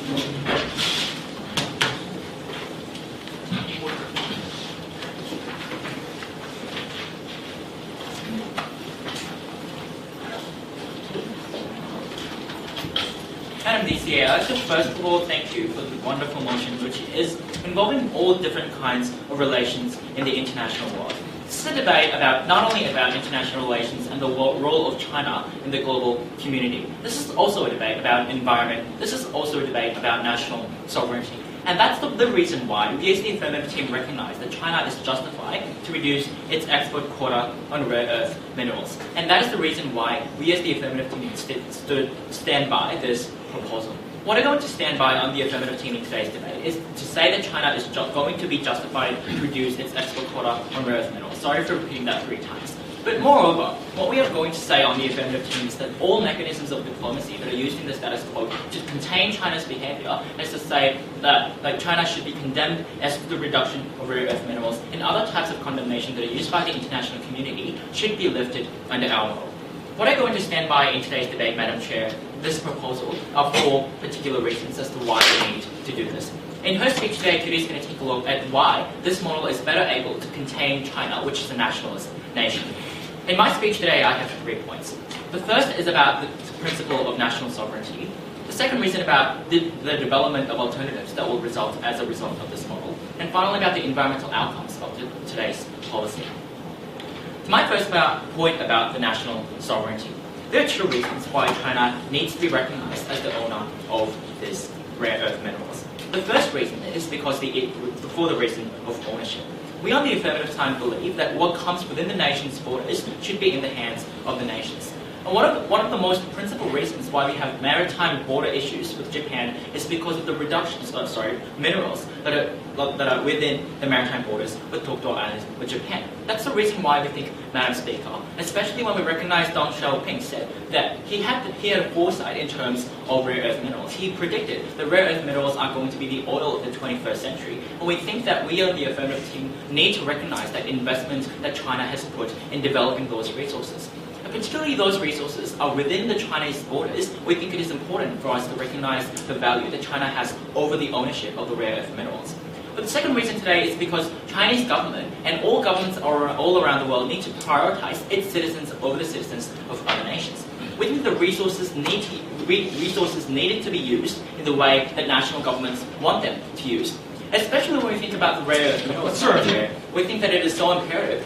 Madam DCA, I'd like to first of all thank you for the wonderful motion which is involving all different kinds of relations in the international world. This is a debate about not only about international relations and the role of China in the global community. This is also a debate about environment. This is also a debate about national sovereignty. And that's the reason why we as the affirmative team recognize that China is justified to reduce its export quota on rare earth minerals. And that is the reason why we as the affirmative team stand by this proposal. What I'm going to stand by on the affirmative team in today's debate is to say that China is going to be justified to reduce its export quota on rare earth minerals. Sorry for repeating that 3 times. But moreover, what we are going to say on the affirmative team is that all mechanisms of diplomacy that are used in the status quo to contain China's behavior is to say that China should be condemned as the reduction of rare earth minerals and other types of condemnation that are used by the international community should be lifted under our model. What I'm going to stand by in today's debate, Madam Chair, this proposal are 4 particular reasons as to why we need to do this. In her speech today, Judy is going to take a look at why this model is better able to contain China, which is a nationalist nation. In my speech today, I have 3 points. The first is about the principle of national sovereignty. The second reason about the development of alternatives that will result as a result of this model. And finally, about the environmental outcomes of today's policy. My first point about the national sovereignty. There are 2 reasons why China needs to be recognized as the owner of these rare earth minerals. The first reason is because for the reason of ownership. We on the affirmative time believe that what comes within the nation's borders should be in the hands of the nations. And one of the most principal reasons why we have maritime border issues with Japan is because of the reductions of minerals that are within the maritime borders with Tokyo Island with Japan. That's the reason why we think, Madam Speaker, especially when we recognize Deng Xiaoping said that he had a foresight in terms of rare earth minerals. He predicted that rare earth minerals are going to be the oil of the 21st century. And we think that we on the affirmative team need to recognize that investment that China has put in developing those resources. Particularly those resources are within the Chinese borders, we think it is important for us to recognize the value that China has over the ownership of the rare earth minerals. But the second reason today is because Chinese government and all governments all around the world need to prioritize its citizens over the citizens of other nations. We think the resources needed to be used in the way that national governments want them to use. Especially when we think about the rare earth minerals, we think that it is so imperative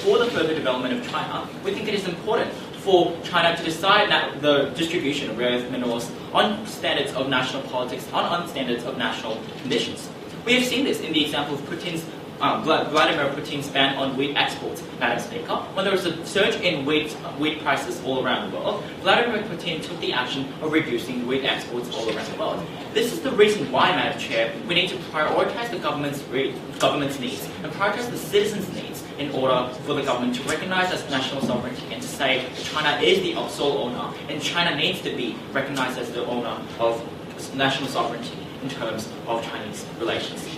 for the further development of China. We think it is important for China to decide the distribution of rare earth minerals on standards of national politics, on standards of national conditions. We have seen this in the example of Vladimir Putin's ban on wheat exports, Madam Speaker. When there was a surge in wheat prices all around the world, Vladimir Putin took the action of reducing wheat exports all around the world. This is the reason why, Madam Chair, we need to prioritize the government's needs and prioritize the citizens' needs in order for the government to recognize as national sovereignty and to say that China is the sole owner and China needs to be recognized as the owner of national sovereignty in terms of Chinese relations.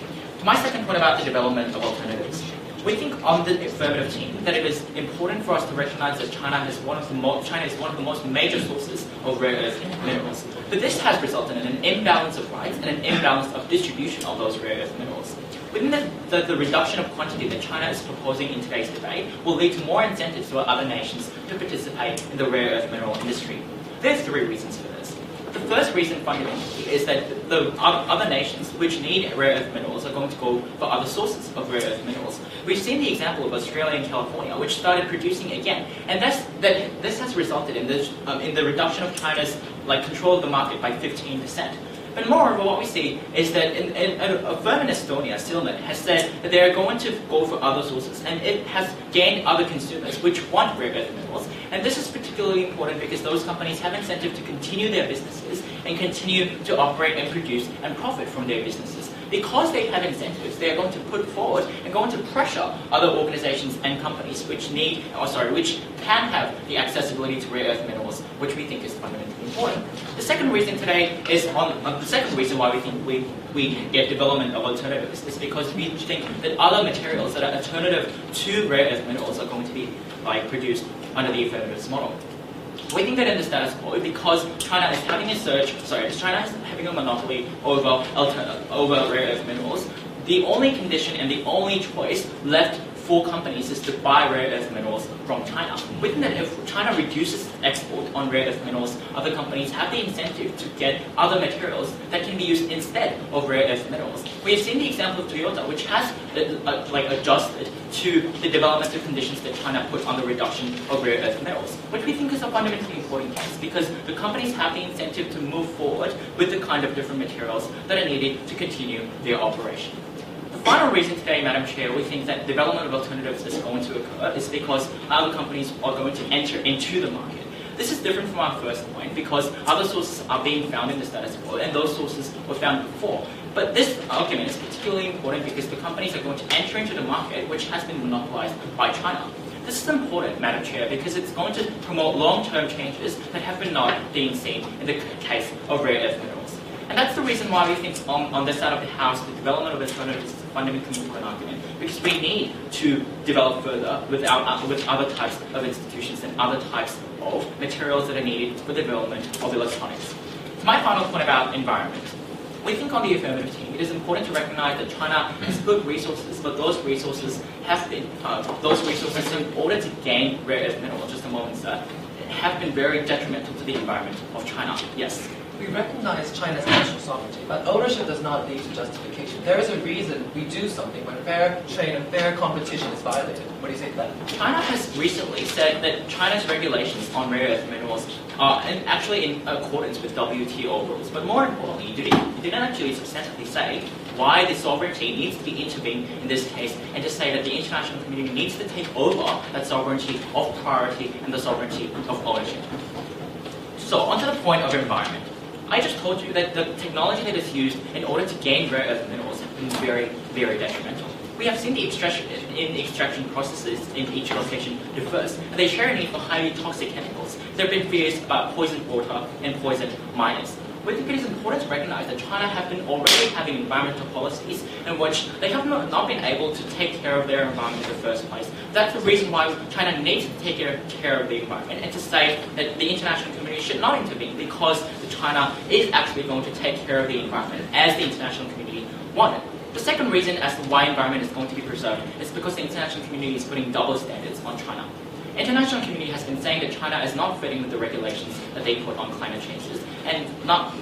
My second point about the development of alternatives. We think on the affirmative team that it is important for us to recognize that China is one of the most major sources of rare earth minerals. But this has resulted in an imbalance of rights and an imbalance of distribution of those rare earth minerals. We think that the reduction of quantity that China is proposing in today's debate will lead to more incentives for other nations to participate in the rare earth mineral industry. There are 3 reasons for this. The first reason fundamentally is that the other nations which need rare earth minerals are going to go for other sources of rare earth minerals. We've seen the example of Australia and California, which started producing again, and this has resulted in the reduction of China's control of the market by 15%. But moreover, what we see is that a firm in Estonia, Silnet, has said that they are going to go for other sources, and it has gained other consumers which want rare earth minerals. And this is particularly important because those companies have incentive to continue their businesses and continue to operate and produce and profit from their businesses. Because they have incentives, they are going to put forward and going to pressure other organizations and companies which can have the accessibility to rare earth minerals, which we think is fundamentally important. The second reason today is the second reason why we think we get development of alternatives is because we think that other materials that are alternative to rare earth minerals are going to be produced under the affirmatives model. We think that in the status quo, because China is having a monopoly over rare earth minerals, the only condition and the only choice left for companies is to buy rare earth minerals from China. We think that if China reduces export on rare earth minerals, other companies have the incentive to get other materials that can be used instead of rare earth minerals. We have seen the example of Toyota, which has adjusted to the developmental conditions that China put on the reduction of rare earth minerals, which we think is a fundamentally important case, because the companies have the incentive to move forward with the kind of different materials that are needed to continue their operation. The final reason today, Madam Chair, we think that development of alternatives is going to occur is because other companies are going to enter into the market. This is different from our first point because other sources are being found in the status quo and those sources were found before. But this argument is particularly important because the companies are going to enter into the market which has been monopolized by China. This is important, Madam Chair, because it's going to promote long-term changes that have been not being seen in the case of rare earth minerals. And that's the reason why we think on this side of the House, the development of alternatives is a fundamentally important argument, because we need to develop further with other types of institutions and other types of materials that are needed for the development of electronics. My final point about environment. We think on the affirmative team, it is important to recognize that China has good resources, but those resources have been, in order to gain rare earth minerals, just a moment, sir, have been very detrimental to the environment of China. Yes? We recognize China's national sovereignty, but ownership does not lead to justification. There is a reason we do something when fair trade and fair competition is violated. What do you say to that? China has recently said that China's regulations on rare earth minerals are actually in accordance with WTO rules. But more importantly, it didn't actually substantively say why the sovereignty needs to be intervened in this case, and to say that the international community needs to take over that sovereignty of priority and the sovereignty of ownership. So, onto the point of environment. I just told you that the technology that is used in order to gain rare earth minerals has been very, very detrimental. We have seen the extraction processes in each location differs, and they share a need for highly toxic chemicals. There have been fears about poisoned water and poisoned miners. We think it is important to recognize that China have been already having environmental policies in which they have not been able to take care of their environment in the first place. That's the reason why China needs to take care of the environment, and to say that the international community should not intervene because China is actually going to take care of the environment as the international community wanted. The second reason as to why environment is going to be preserved is because the international community is putting double standards on China. The international community has been saying that China is not fitting with the regulations that they put on climate changes, and not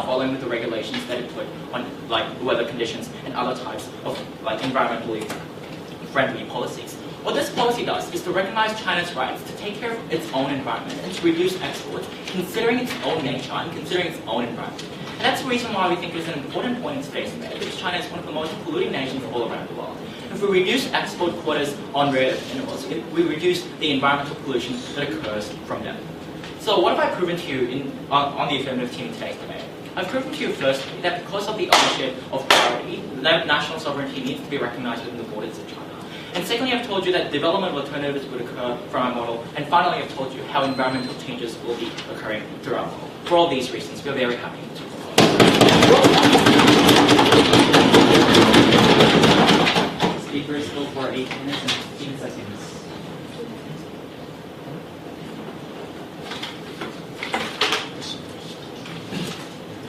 following with the regulations that it put on weather conditions and other types of environmentally friendly policies. What this policy does is to recognize China's rights to take care of its own environment and to reduce exports, considering its own nature and considering its own environment. And that's the reason why we think it's an important point in today's debate, because China is one of the most polluting nations all around the world. If we reduce export quotas on rare earth minerals, we reduce the environmental pollution that occurs from them. So what have I proven to you on the affirmative team in today's debate? I've proven to you firstly that because of the ownership of priority, that national sovereignty needs to be recognized within the borders of China. And secondly, I've told you that development of alternatives would occur from our model. And finally, I've told you how environmental changes will be occurring through our model. For all these reasons, we're very happy to propose. Speakers go for 8 minutes and 15 seconds.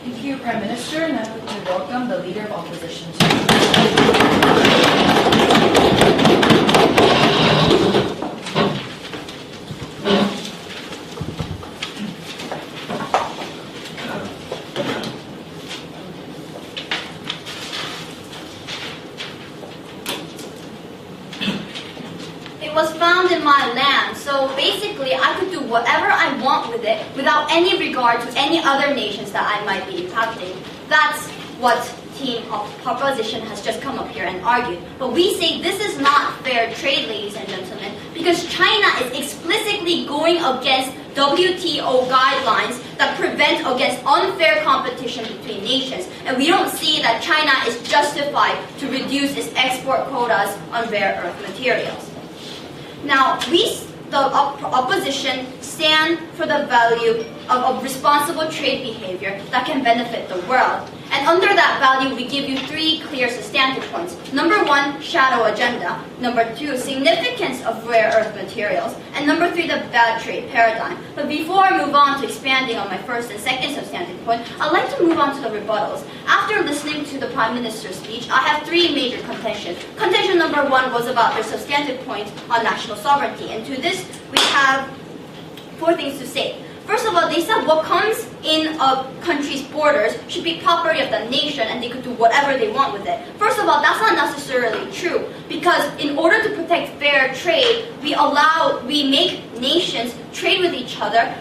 Thank you, Prime Minister, and I would like to welcome the Leader of Opposition. It was found in my land, so basically I could do whatever I want with it without any regard to any other nations that I might be impacting. That's what Team Opposition has just come up here and argued. But we say this is not fair trade, ladies and gentlemen, because China is explicitly going against WTO guidelines that prevent against unfair competition between nations. And we don't see that China is justified to reduce its export quotas on rare earth materials. Now, the opposition stand for the value of responsible trade behavior that can benefit the world. And under that value, we give you 3 clear substantive points. Number 1, shadow agenda. Number 2, significance of rare earth materials. And number 3, the bad trade paradigm. But before I move on to expanding on my first and second substantive point, I'd like to move on to the rebuttals. After listening to the Prime Minister's speech, I have 3 major contentions. Contention number 1 was about their substantive point on national sovereignty. And to this, we have 4 things to say. First of all, they said what comes in a country's borders should be property of the nation and they could do whatever they want with it. First of all, that's not necessarily true because in order to protect fair trade, we make nations trade with each other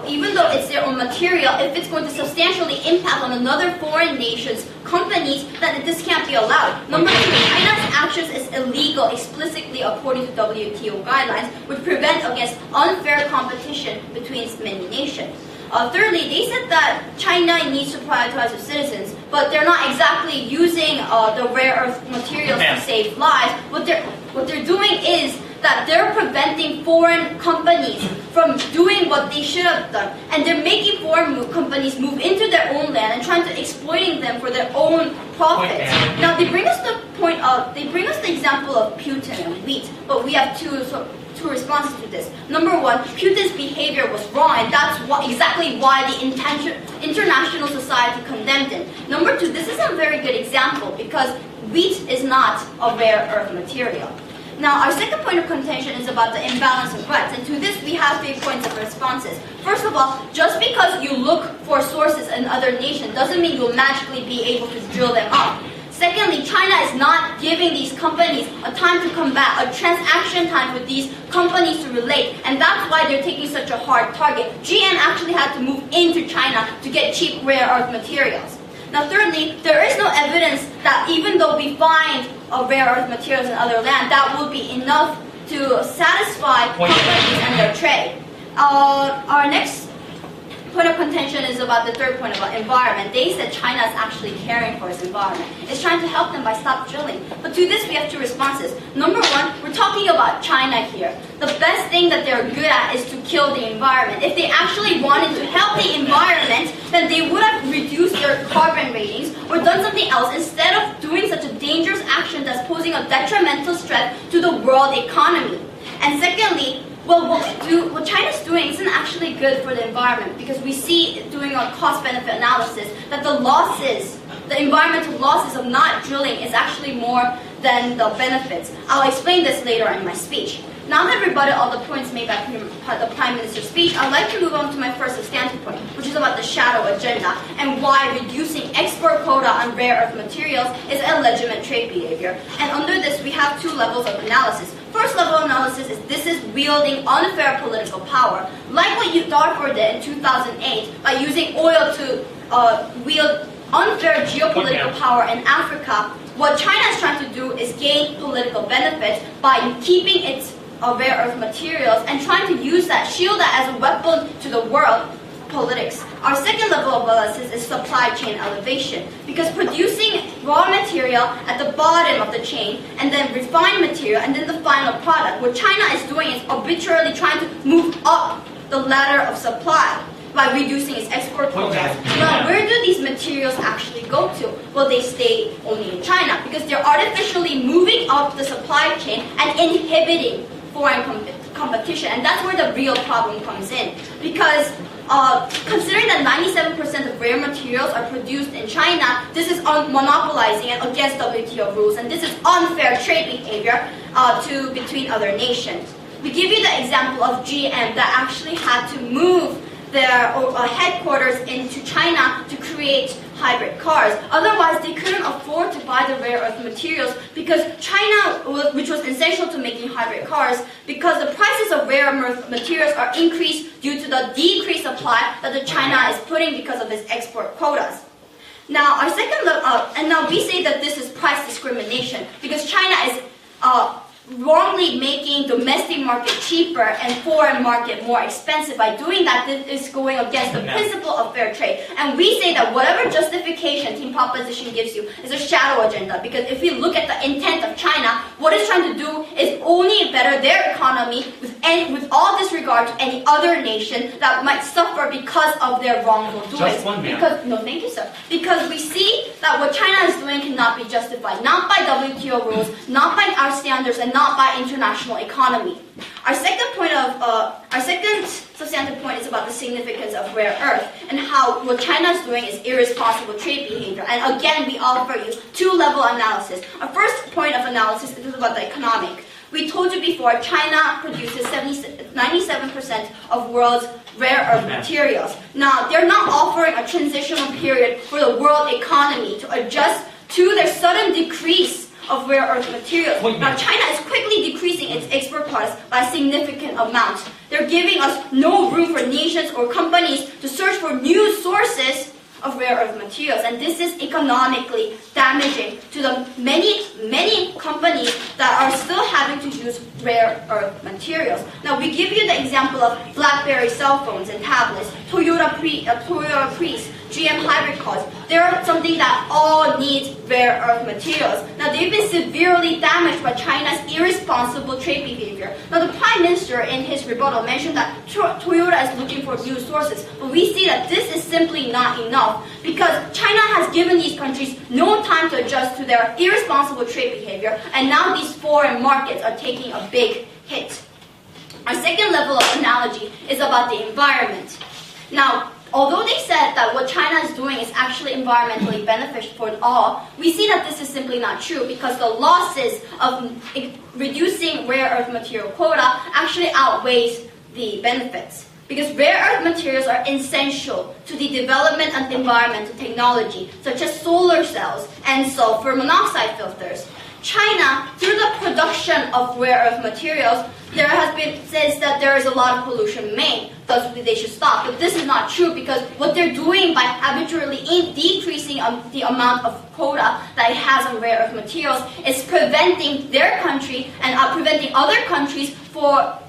even though it's their own material. If it's going to substantially impact on another foreign nation's companies, then this can't be allowed. Number 2, China's actions is illegal explicitly according to WTO guidelines, which prevent against unfair competition between many nations. Thirdly, they said that China needs to prioritize its citizens, but they're not exactly using the rare earth materials to save lives. What they're doing is that they're preventing foreign companies from doing what they should have done, and they're making foreign companies move into their own land and trying to exploiting them for their own profits. Now they bring us the example of Putin and wheat, but we have two responses to this. Number 1, Putin's behavior was wrong, and that's exactly why the international society condemned him. Number 2, this is a very good example because wheat is not a rare earth material. Now, our second point of contention is about the imbalance of threats, and to this we have 3 points of responses. First of all, just because you look for sources in other nations doesn't mean you'll magically be able to drill them up. Secondly, China is not giving these companies a time to combat, a transaction time for these companies to relate, and that's why they're taking such a hard target. GM actually had to move into China to get cheap rare earth materials. Now thirdly, there is no evidence that even though we find rare earth materials in other land, that will be enough to satisfy companies and their trade. Our next point of contention is about the third point about environment. They said China is actually caring for its environment. It's trying to help them by stop drilling. But to this we have 2 responses. Number 1, we're talking about China here. The best thing that they're good at is to kill the environment. If they actually wanted to help the environment, then they would have reduced their carbon ratings or done something else instead of doing such a dangerous action that's posing a detrimental threat to the world economy. And secondly, what China's doing isn't actually good for the environment because we see doing a cost-benefit analysis that the environmental losses of not drilling is actually more than the benefits. I'll explain this later in my speech. Now that I've rebutted all the points made by the Prime Minister's speech, I'd like to move on to my first substantive point, which is about the shadow agenda and why reducing export quota on rare earth materials is illegitimate trade behavior. And under this, we have 2 levels of analysis. First level analysis is this is wielding unfair political power, like what Darfur did in 2008 by using oil to wield unfair geopolitical power in Africa. What China is trying to do is gain political benefits by keeping its rare earth materials and trying to use that, shield that as a weapon to the world politics. Our second level of analysis is supply chain elevation, because producing raw material at the bottom of the chain and then refined material and then the final product, what China is doing is arbitrarily trying to move up the ladder of supply by reducing its export quotas. Now, where do these materials actually go to? Well, they stay only in China because they're artificially moving up the supply chain and inhibiting foreign competition, and that's where the real problem comes in. Because considering that 97% of rare materials are produced in China, this is monopolizing it against WTO rules, and this is unfair trade behavior between other nations. We give you the example of GM that actually had to move their headquarters into China to create hybrid cars. Otherwise, they couldn't afford to buy the rare earth materials because China, which was essential to making hybrid cars, because the prices of rare earth materials are increased due to the decreased supply that China is putting because of its export quotas. Now, our second and now we say that this is price discrimination because China is wrongly making domestic market cheaper and foreign market more expensive. By doing that, this is going against the principle of fair trade. And we say that whatever justification Team Proposition gives you is a shadow agenda, because if you look at the intent of China, what it's trying to do is only better their economy with all disregard to any other nation that might suffer because of their wrongful doings. Just one minute. No, thank you, sir. Because we see that what China is doing cannot be justified, not by WTO rules, not by our standards, and not by international economy. Our second substantive point is about the significance of rare earth and how what China is doing is irresponsible trade behavior. And again, we offer you two-level analysis. Our first point of analysis is about the economic. We told you before, China produces 97% of world's rare earth materials. Now, they're not offering a transitional period for the world economy to adjust to their sudden decrease of rare earth materials. Now, China is quickly decreasing its export products by a significant amount. They're giving us no room for nations or companies to search for new sources of rare earth materials, and this is economically damaging to the many companies that are still having to use rare earth materials. Now, we give you the example of BlackBerry cell phones and tablets, Toyota Prius, GM hybrid cars. They're something that all need rare earth materials. Now, they've been severely damaged by China's irresponsible trade behavior. Now, the Prime Minister in his rebuttal mentioned that Toyota is looking for new sources, but we see that this is simply not enough, because China has given these countries no time to adjust to their irresponsible trade behavior, and now these foreign markets are taking a big hit. Our second level of analogy is about the environment. Now, although they said that what China is doing is actually environmentally beneficial for all, we see that this is simply not true, because the losses of reducing rare earth material quota actually outweighs the benefits. Because rare earth materials are essential to the development of environmental technology, such as solar cells and sulfur monoxide filters. China, through the production of rare earth materials, there has been says that there is a lot of pollution made, thus they should stop. But this is not true, because what they're doing by arbitrarily decreasing the amount of quota that it has on rare earth materials is preventing their country and preventing other countries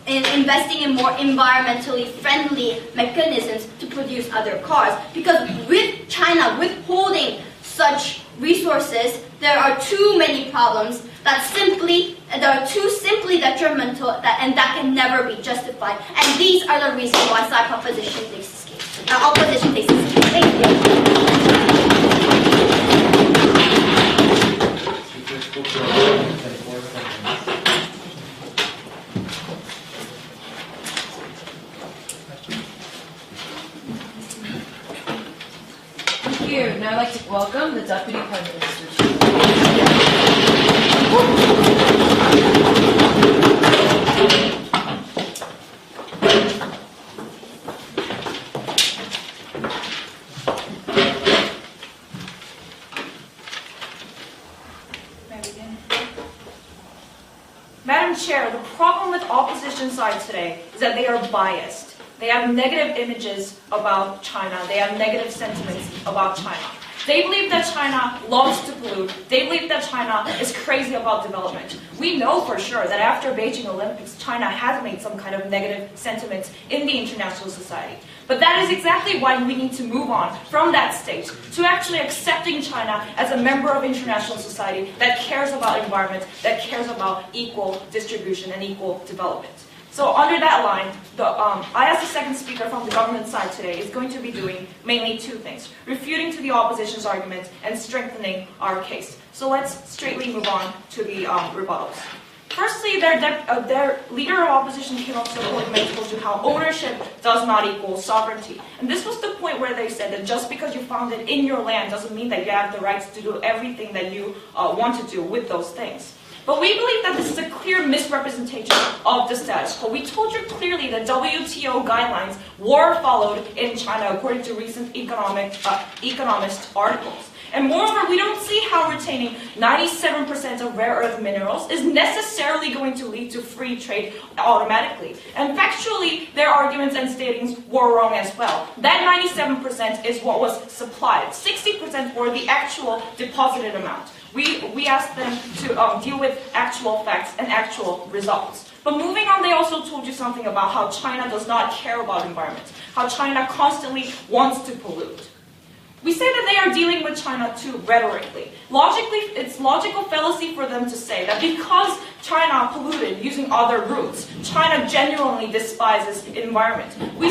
in investing in more environmentally friendly mechanisms to produce other cars. Because with China withholding such resources, there are too many problems that are too simply detrimental and that can never be justified. And these are the reasons why opposition takes this case. Thank you. Thank you. Now I'd like to welcome the Deputy Prime Minister. Madam Chair, the problem with opposition side today is that they are biased. They have negative images about China. They have negative sentiments about China. They believe that China loves to pollute. They believe that China is crazy about development. We know for sure that after Beijing Olympics, China has made some kind of negative sentiments in the international society. But that is exactly why we need to move on from that state to actually accepting China as a member of international society that cares about environment, that cares about equal distribution and equal development. So under that line, I, as the second speaker from the government side today, is going to be doing mainly two things: refuting to the opposition's argument and strengthening our case. So let's straightly move on to the rebuttals. Firstly, their leader of opposition came up to the podium and told you how ownership does not equal sovereignty. And this was the point where they said that just because you found it in your land doesn't mean that you have the rights to do everything that you want to do with those things. But we believe that this is a clear misrepresentation of the status quo. We told you clearly that WTO guidelines were followed in China according to recent economist articles. And moreover, we don't see how retaining 97% of rare earth minerals is necessarily going to lead to free trade automatically. And factually, their arguments and statings were wrong as well. That 97% is what was supplied. 60% were the actual deposited amount. We asked them to deal with actual facts and actual results. But moving on, they also told you something about how China does not care about environment, how China constantly wants to pollute. We say that they are dealing with China too rhetorically. Logically, it's logical fallacy for them to say that because China polluted using other routes, China genuinely despises environment. We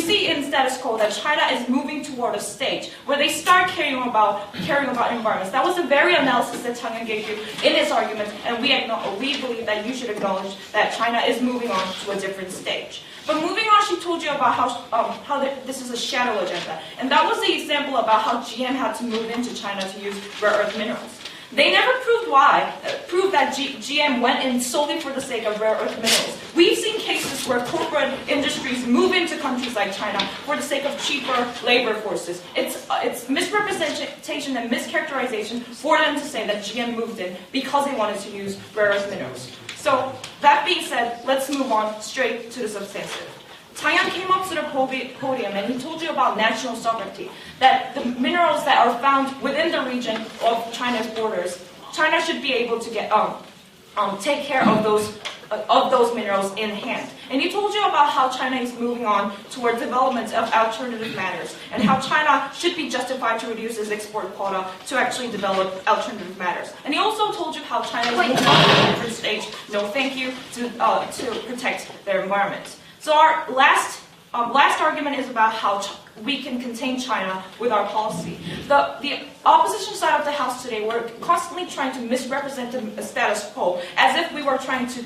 see in status quo that China is moving toward a stage where they start caring about environments. That was the very analysis that Chang gave you in his argument, and we believe that you should acknowledge that China is moving on to a different stage. But moving on, she told you about how this is a shadow agenda. And that was the example about how GM had to move into China to use rare earth minerals. They never proved that GM went in solely for the sake of rare earth minerals. We've seen cases where corporate industries move into countries like China for the sake of cheaper labor forces. It's misrepresentation and mischaracterization for them to say that GM moved in because they wanted to use rare earth minerals. So, that being said, let's move on straight to the substantive. Tang came up to the podium and he told you about national sovereignty, that the minerals that are found within the region of China's borders, China should be able to take care of those minerals in hand. And he told you about how China is moving on toward development of alternative matters, and how China should be justified to reduce its export quota to actually develop alternative matters. And he also told you how China is moving on to a different stage, no thank you, to protect their environment. So our last argument is about how we can contain China with our policy. The opposition side of the House today were constantly trying to misrepresent the status quo as if we were trying to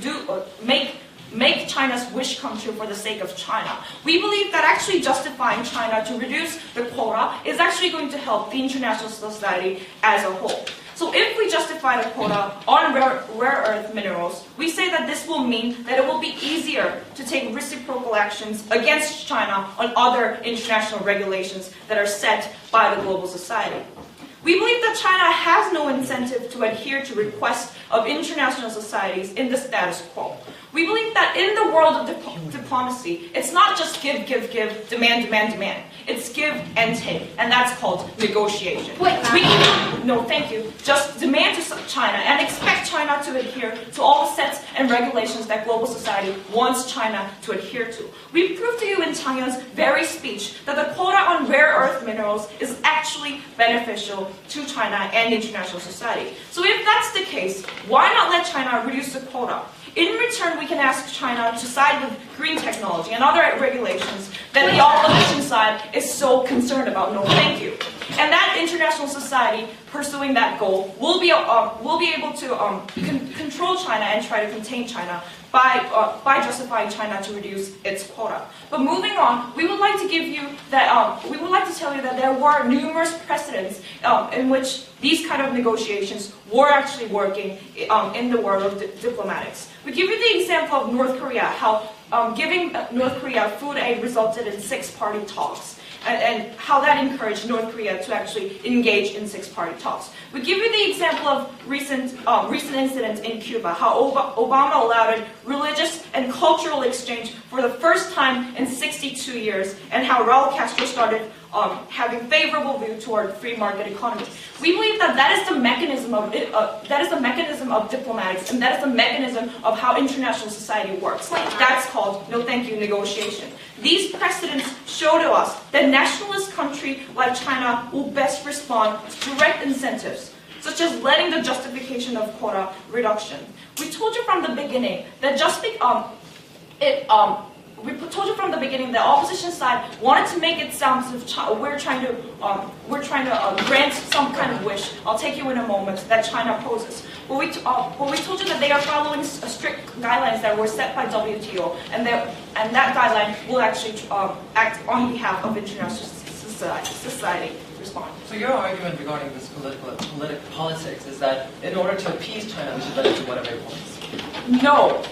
make China's wish come true for the sake of China. We believe that actually justifying China to reduce the quota is actually going to help the international society as a whole. So if we justify the quota on rare earth minerals, we say that this will mean that it will be easier to take reciprocal actions against China on other international regulations that are set by the global society. We believe that China has no incentive to adhere to requests of international societies in the status quo. We believe that in the world of diplomacy, it's not just give, demand, demand, demand. It's give and take, and that's called negotiation. No, thank you. Just demand to China and expect China to adhere to all the sets and regulations that global society wants China to adhere to. We proved to you in Chang's very speech that the quota on rare earth minerals is actually beneficial to China and international society. So if that's the case, why not let China reduce the quota? In return, we can ask China to side with green technology and other regulations that the opposition side is so concerned about. No, thank you. And that international society pursuing that goal will be able to control China and try to contain China by justifying China to reduce its quota. But moving on, we would like to give you that we would like to tell you that there were numerous precedents in which these kind of negotiations were actually working in the world of diplomatics. We give you the example of North Korea, how giving North Korea food aid resulted in 6-party talks. And how that encouraged North Korea to actually engage in 6-party talks. We give you the example of recent incidents in Cuba, how Obama allowed religious and cultural exchange for the first time in 62 years, and how Raul Castro started having favorable view toward free market economy. We believe that that is the mechanism of diplomatics, and that is the mechanism of how international society works. That's called, no thank you, negotiation. These precedents show to us that nationalist country like China will best respond to direct incentives, such as letting the justification of quota reduction. We told you from the beginning that the opposition side wanted to make it sound as if we're trying to grant some kind of wish. I'll take you in a moment that China poses. But we told you that they are following strict guidelines that were set by WTO, and that guideline will actually act on behalf of international society. Respond. So your argument regarding this politics is that in order to appease China, we should let it do whatever it wants.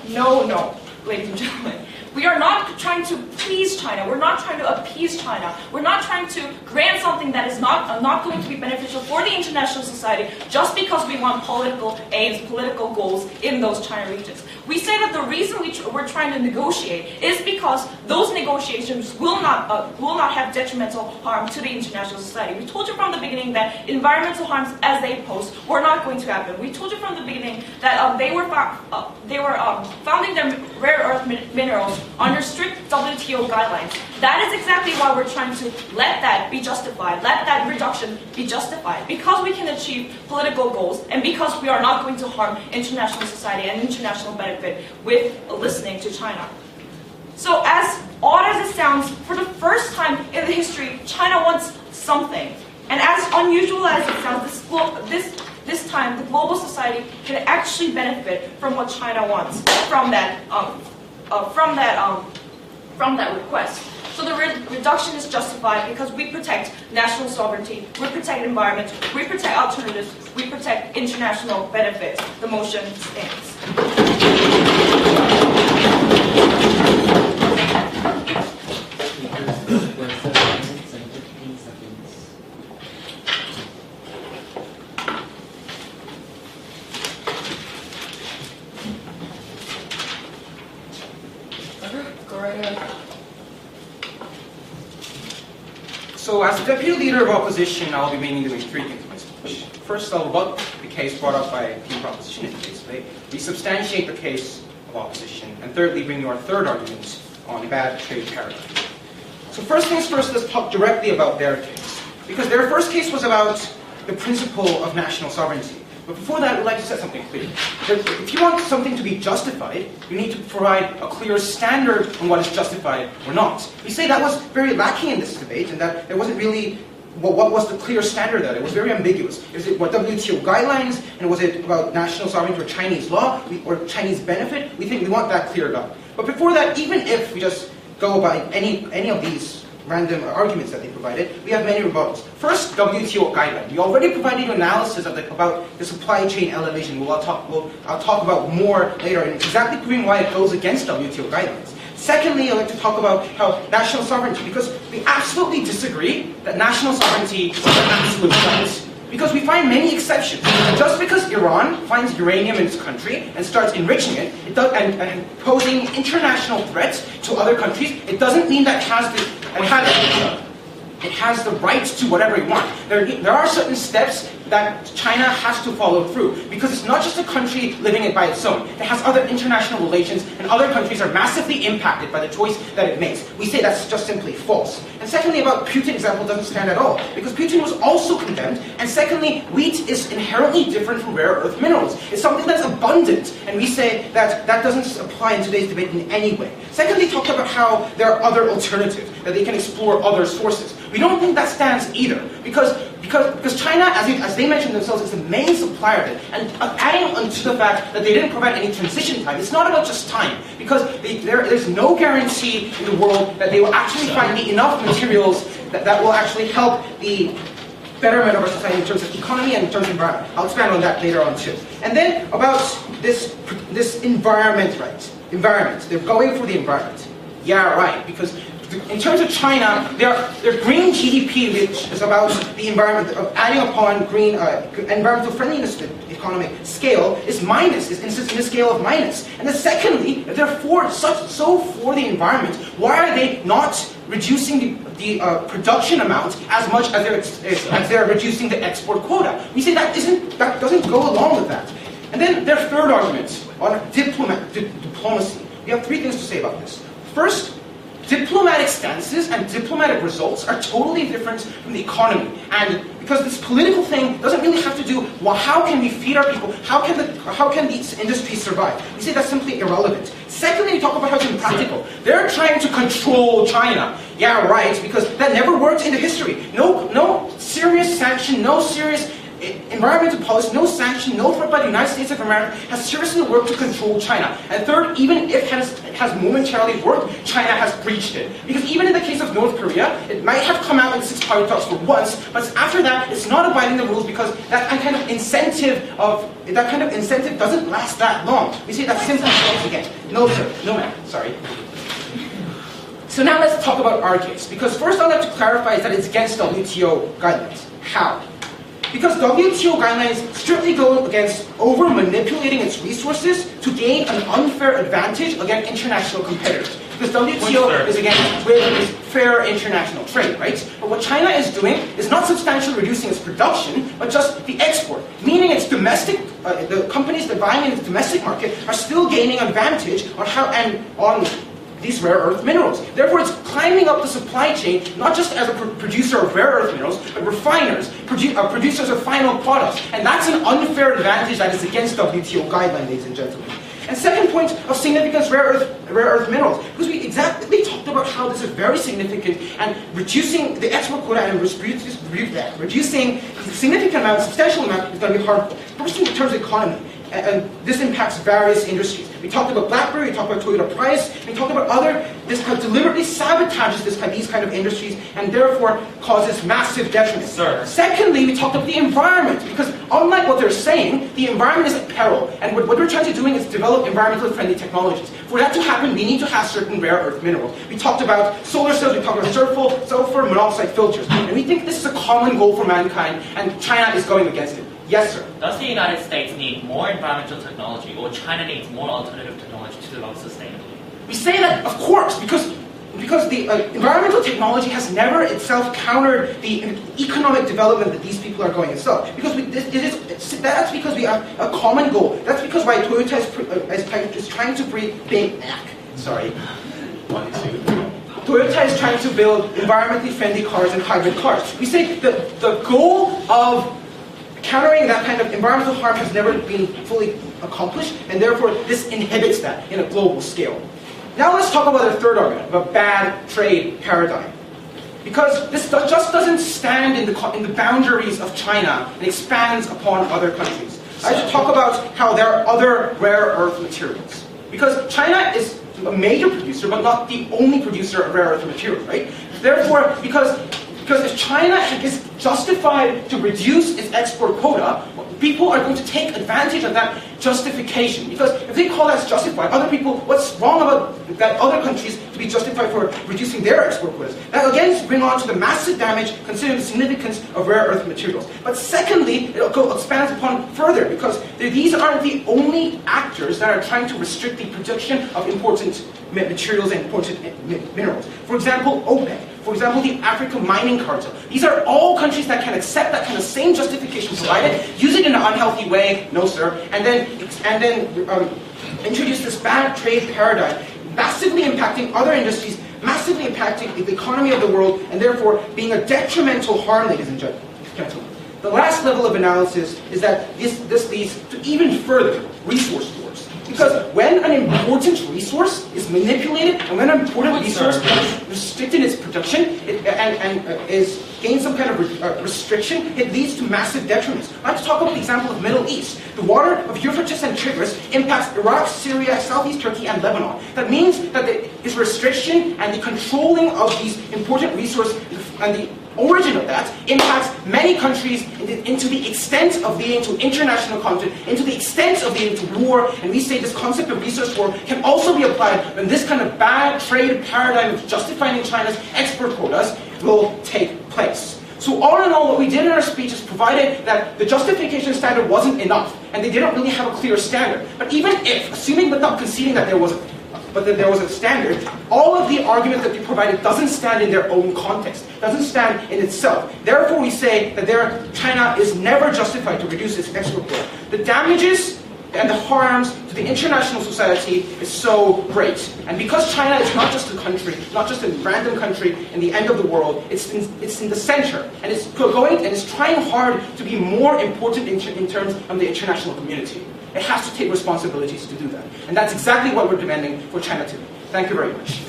No, ladies and gentlemen. We are not trying to please China. We're not trying to appease China. We're not trying to grant something that is not going to be beneficial for the international society just because we want political aims, political goals in those China regions. We say that the reason we're trying to negotiate is because those negotiations will not have detrimental harm to the international society. We told you from the beginning that environmental harms as they pose were not going to happen. We told you from the beginning that they were founding their rare earth minerals under strict WTO guidelines. That is exactly why we're trying to let that be justified, let that reduction be justified, because we can achieve political goals and because we are not going to harm international society and international benefit with listening to China. So as odd as it sounds, for the first time in the history, China wants something. And as unusual as it sounds, this time the global society can actually benefit from what China wants from that request. So the reduction is justified because we protect national sovereignty, we protect environment, we protect alternatives, we protect international benefits. The motion stands. Go right ahead. So as the Deputy Leader of Opposition, I'll be mainly doing three things in my speech. First, I'll rebut the case brought up by People Opposition in the case today. We substantiate the case of opposition. And thirdly, bring you our third argument on the bad trade paradigm. So first things first, let's talk directly about their case. Because their first case was about the principle of national sovereignty. But before that, I'd like to set something clear. If you want something to be justified, you need to provide a clear standard on what is justified or not. We say that was very lacking in this debate, and that there wasn't really what was the clear standard there. It was very ambiguous. Is it what WTO guidelines, and was it about national sovereignty or Chinese law, or Chinese benefit? We think we want that cleared up. But before that, even if we just go by any of these random arguments that they provided, we have many rebuttals. First, WTO guideline. We already provided you analysis of about the supply chain elevation. I'll talk about more later, and exactly proving why it goes against WTO guidelines. Secondly, I'd like to talk about how national sovereignty, because we absolutely disagree that national sovereignty is an absolute right. Because we find many exceptions. Just because Iran finds uranium in its country and starts enriching it, and posing international threats to other countries, it doesn't mean that it has the right to whatever it wants. There are certain steps that China has to follow through, because it's not just a country living it by its own. It has other international relations, and other countries are massively impacted by the choice that it makes. We say that's just simply false. And secondly, about Putin example doesn't stand at all, because Putin was also condemned. And secondly, wheat is inherently different from rare earth minerals. It's something that's abundant, and we say that that doesn't apply in today's debate in any way. Secondly, talk about how there are other alternatives, that they can explore other sources. We don't think that stands either, because China, as they mentioned themselves, is the main supplier of it. And adding onto the fact that they didn't provide any transition time, it's not about just time, because there's no guarantee in the world that they will actually find enough materials that will actually help the betterment of our society in terms of economy and in terms of environment. I'll expand on that later on too. And then about this environment, right? Environment. They're going for the environment. Yeah, right. Because in terms of China, their green GDP, which is about the environment, of adding upon green environmental friendliness to the economic scale, is minus. Is in a scale of minus. And then secondly, if they're so for the environment, why are they not reducing the production amount as much as they're reducing the export quota? We say that doesn't go along with that. And then their third argument on diplomacy. We have three things to say about this. First, diplomatic stances and diplomatic results are totally different from the economy. And because this political thing doesn't really have to do, well, how can we feed our people? How can these industries survive? We say that's simply irrelevant. Secondly, we talk about how it's impractical. They're trying to control China. Yeah, right, because that never worked in the history. No serious sanction, no serious environmental policy, no sanction, no threat by the United States of America has seriously worked to control China. And third, even if it has momentarily worked, China has breached it. Because even in the case of North Korea, it might have come out in 6 party talks for once, but after that, it's not abiding the rules because that kind of incentive doesn't last that long. We say that's simply false again. No, sir. No, ma'am. Sorry. So now let's talk about our case, because first I'd like to clarify is that it's against WTO guidelines. How? Because WTO guidelines strictly go against over-manipulating its resources to gain an unfair advantage against international competitors. Because WTO is against with fair international trade, right? But what China is doing is not substantially reducing its production, but just the export. Meaning its domestic, the companies that buying in its domestic market are still gaining advantage on on these rare earth minerals. Therefore, it's climbing up the supply chain, not just as a producer of rare earth minerals, but refiners, producers of final products. And that's an unfair advantage that is against WTO guidelines, ladies and gentlemen. And second point of significance, rare earth minerals. Because we talked about how this is very significant and reducing the export quota and reducing significant amount, substantial amount is going to be harmful. First in terms of economy. And this impacts various industries. We talked about BlackBerry, we talked about Toyota Price, we talked about this kind of deliberately sabotages these kind of industries and therefore causes massive detriment. Secondly, we talked about the environment, because unlike what they're saying, the environment is at peril. And what we're trying to do is develop environmentally friendly technologies. For that to happen, we need to have certain rare earth minerals. We talked about solar cells, we talked about sulfur monoxide filters. And we think this is a common goal for mankind, and China is going against it. Yes, sir. Does the United States need more environmental technology, or China needs more alternative technology to develop sustainably? We say that, of course, because the environmental technology has never itself countered the economic development that these people are going itself. Because that's because we have a common goal. That's because why Toyota is trying to Toyota is trying to build environmentally friendly cars and hybrid cars. We say that the goal of countering that kind of environmental harm has never been fully accomplished, and therefore this inhibits that in a global scale. Now let's talk about the third argument, about bad trade paradigm. Because this just doesn't stand in the boundaries of China and expands upon other countries. I have to talk about how there are other rare earth materials. Because China is a major producer, but not the only producer of rare earth materials, right? Therefore, because if China is justified to reduce its export quota, people are going to take advantage of that justification. Because if they call that justified, other people, what's wrong about that other countries to be justified for reducing their export quotas? That again brings on to the massive damage considering the significance of rare earth materials. But secondly, it expands upon further, because these aren't the only actors that are trying to restrict the production of important materials and important minerals. For example, OPEC. For example, the African Mining Cartel. These are all countries that can accept that kind of same justification provided, use it in an unhealthy way, no sir, and then introduce this bad trade paradigm, massively impacting other industries, massively impacting the economy of the world, and therefore being a detrimental harm, ladies and gentlemen. The last level of analysis is that this leads to even further resource wars. Because when an important resource is manipulated, and when an important resource is restricted its production gains some kind of restriction, it leads to massive detriments. I'd like to talk about the example of the Middle East. The water of Euphrates and Tigris impacts Iraq, Syria, Southeast Turkey, and Lebanon. That means that its restriction and the controlling of these important resources and the origin of that impacts many countries into the extent of leading to international conflict, into the extent of leading to war, and we say this concept of resource war can also be applied when this kind of bad trade paradigm of justifying China's export quotas will take place. So all in all, what we did in our speech is provided that the justification standard wasn't enough, and they didn't really have a clear standard. But even if, assuming but not conceding that there was a standard, all of the arguments that we provided doesn't stand in their own context, doesn't stand in itself. Therefore, we say that China is never justified to reduce its export quota. The damages and the harms to the international society is so great. And because China is not just a country, not just a random country in the end of the world, it's in the center, and it's going and it's trying hard to be more important in terms of the international community. It has to take responsibilities to do that. And that's exactly what we're demanding for China to do. Thank you very much.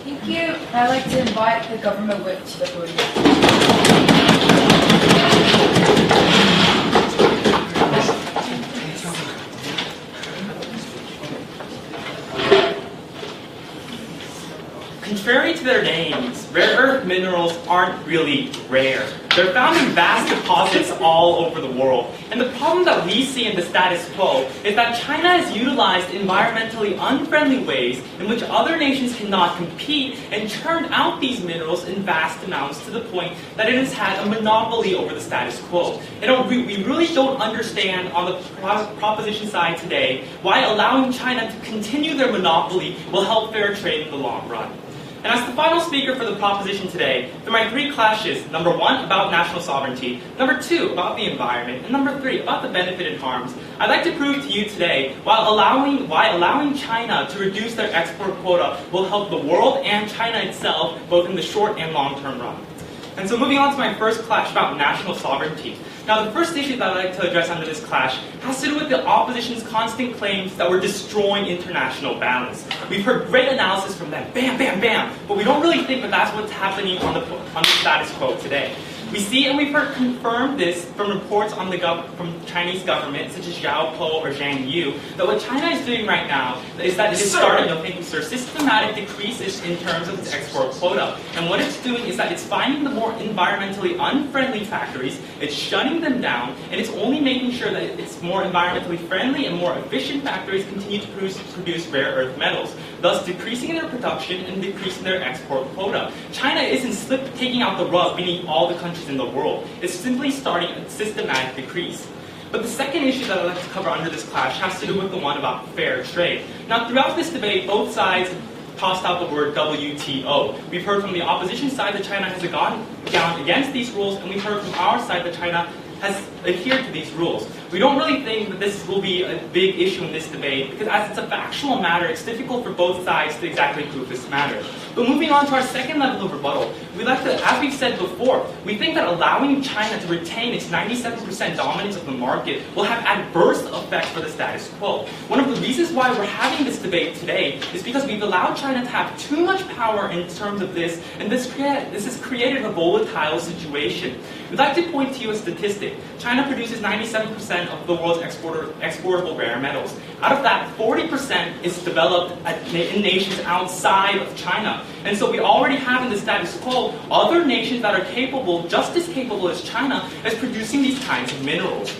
Thank you. I'd like to invite the government whip to the podium. contrary to their names, rare earth minerals aren't really rare. They're found in vast deposits all over the world. And the problem that we see in the status quo is that China has utilized environmentally unfriendly ways in which other nations cannot compete and churned out these minerals in vast amounts to the point that it has had a monopoly over the status quo. We really don't understand on the proposition side today why allowing China to continue their monopoly will help fair trade in the long run. And as the final speaker for the proposition today, there are my three clashes. Number one, about national sovereignty. Number two, about the environment. And number three, about the benefit and harms. I'd like to prove to you today why allowing China to reduce their export quota will help the world and China itself, both in the short and long-term run. And so moving on to my first clash about national sovereignty. Now the first issue that I'd like to address under this clash has to do with the opposition's constant claims that we're destroying international balance. We've heard great analysis from them, bam, bam, bam, but we don't really think that that's what's happening on the status quo today. We see and we've heard confirmed this from reports on from Chinese government, such as Xiaopo or Zhang Yu, that what China is doing right now is that it is starting, systematic decreases in terms of its export quota. And what it's doing is that it's finding the more environmentally unfriendly factories, it's shutting them down, and it's only making sure that its more environmentally friendly and more efficient factories continue to produce rare earth metals, thus decreasing their production and decreasing their export quota. China isn't taking out the rug beneath all the countries in the world. It's simply starting a systematic decrease. But the second issue that I'd like to cover under this clash has to do with the one about fair trade. Now, throughout this debate, both sides tossed out the word WTO. We've heard from the opposition side that China has gone down against these rules, and we've heard from our side that China has adhered to these rules. We don't really think that this will be a big issue in this debate, because as it's a factual matter, it's difficult for both sides to exactly prove this matter. But moving on to our second level of rebuttal, we'd like to, as we've said before, we think that allowing China to retain its 97% dominance of the market will have adverse effects for the status quo. One of the reasons why we're having this debate today is because we've allowed China to have too much power in terms of this, and this has created a volatile situation. We'd like to point to you a statistic. China produces 97% of the world's exportable rare metals. Out of that, 40% is developed in nations outside of China. And so we already have in the status quo other nations that are capable, just as capable as China, as producing these kinds of minerals.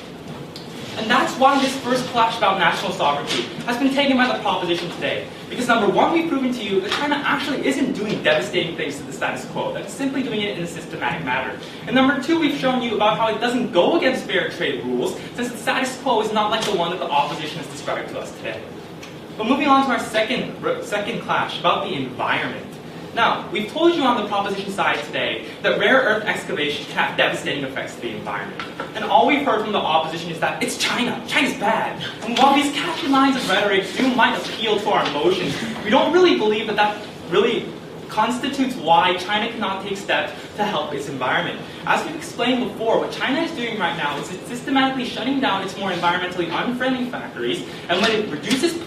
And that's why this first clash about national sovereignty has been taken by the proposition today. Because number one, we've proven to you that China actually isn't doing devastating things to the status quo. That's simply doing it in a systematic manner. And number two, we've shown you about how it doesn't go against fair trade rules, since the status quo is not like the one that the opposition has described to us today. But moving on to our second clash about the environment. Now, we've told you on the proposition side today that rare earth excavation can have devastating effects to the environment. And all we've heard from the opposition is that it's China. China's bad. And while these catchy lines of rhetoric might appeal to our emotions, we don't really believe that that really constitutes why China cannot take steps to help its environment. As we've explained before, what China is doing right now is it's systematically shutting down its more environmentally unfriendly factories, and when it reduces